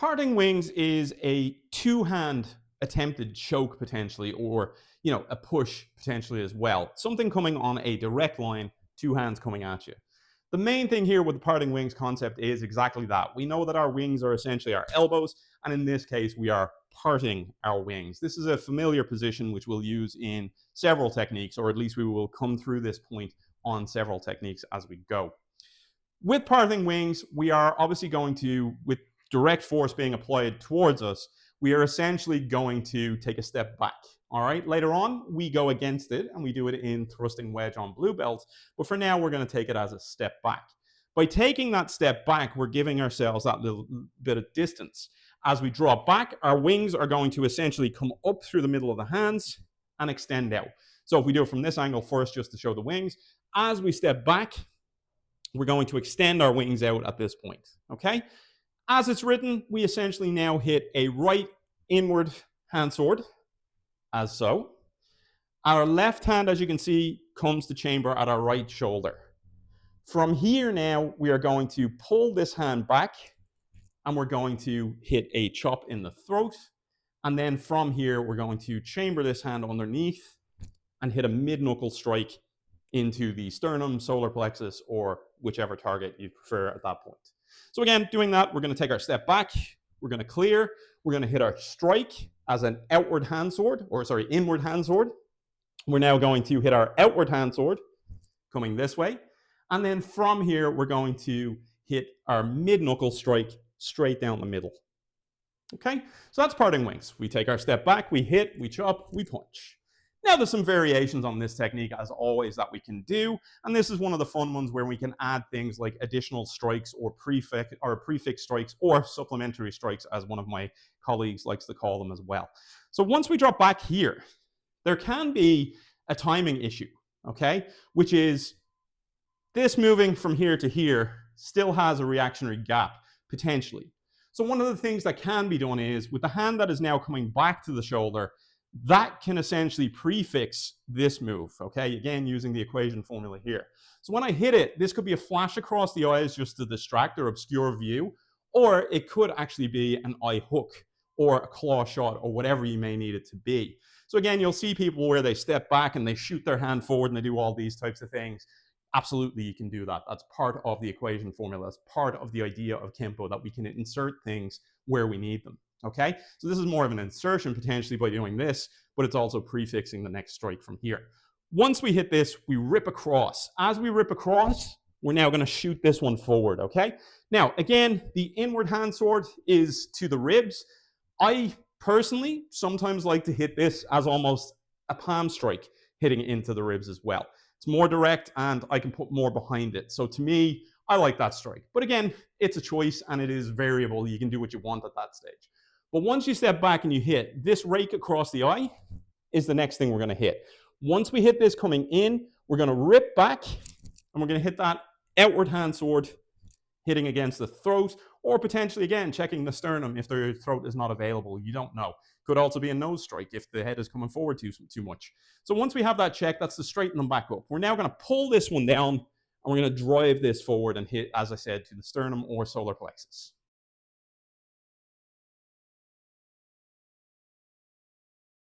Parting wings is a two-hand attempted choke potentially, or a push potentially as well. Something coming on a direct line, two hands coming at you. The main thing here with the parting wings concept is exactly that. We know that our wings are essentially our elbows, and in this case, we are parting our wings. This is a familiar position which we'll use in several techniques, or at least we will come through this point on several techniques as we go. With parting wings, we are obviously going to, with direct force being applied towards us, we are essentially going to take a step back. All right, later on, we go against it and we do it in thrusting wedge on blue belt. But for now, we're going to take it as a step back. By taking that step back, we're giving ourselves that little bit of distance. As we drop back, our wings are going to essentially come up through the middle of the hands and extend out. So if we do it from this angle first, just to show the wings, as we step back, we're going to extend our wings out at this point, okay? As it's written, we essentially now hit a right inward hand sword, as so. Our left hand, as you can see, comes to chamber at our right shoulder. From here now, we are going to pull this hand back, and we're going to hit a chop in the throat. And then from here, we're going to chamber this hand underneath and hit a mid-knuckle strike into the sternum, solar plexus, or whichever target you prefer at that point. So again, doing that, we're going to take our step back, we're going to clear, we're going to hit our strike as an outward hand sword, inward hand sword. We're now going to hit our outward hand sword, coming this way. And then from here, we're going to hit our mid-knuckle strike straight down the middle. Okay, so that's parting wings. We take our step back, we hit, we chop, we punch. Now there's some variations on this technique, as always, that we can do, and this is one of the fun ones where we can add things like additional strikes or prefix strikes or supplementary strikes, as one of my colleagues likes to call them as well. So once we drop back here, there can be a timing issue, okay, which is this moving from here to here still has a reactionary gap, potentially. So one of the things that can be done is, with the hand that is now coming back to the shoulder, that can essentially prefix this move, okay? Again, using the equation formula here. So when I hit it, this could be a flash across the eyes just to distract or obscure view, or it could actually be an eye hook or a claw shot or whatever you may need it to be. So again, you'll see people where they step back and they shoot their hand forward and they do all these types of things. Absolutely, you can do that. That's part of the equation formula. That's part of the idea of Kenpo, that we can insert things where we need them. Okay, so this is more of an insertion potentially by doing this, but it's also prefixing the next strike from here. Once we hit this, we rip across. As we rip across, we're now going to shoot this one forward, okay? Now, again, the inward hand sword is to the ribs. I personally sometimes like to hit this as almost a palm strike, hitting into the ribs as well. It's more direct and I can put more behind it. So to me, I like that strike. But again, it's a choice and it is variable. You can do what you want at that stage. But once you step back and you hit, this rake across the eye is the next thing we're going to hit. Once we hit this coming in, we're going to rip back and we're going to hit that outward hand sword, hitting against the throat, or potentially, again, checking the sternum if the throat is not available. You don't know. Could also be a nose strike if the head is coming forward too much. So once we have that check, that's to straighten them back up. We're now going to pull this one down and we're going to drive this forward and hit, as I said, to the sternum or solar plexus.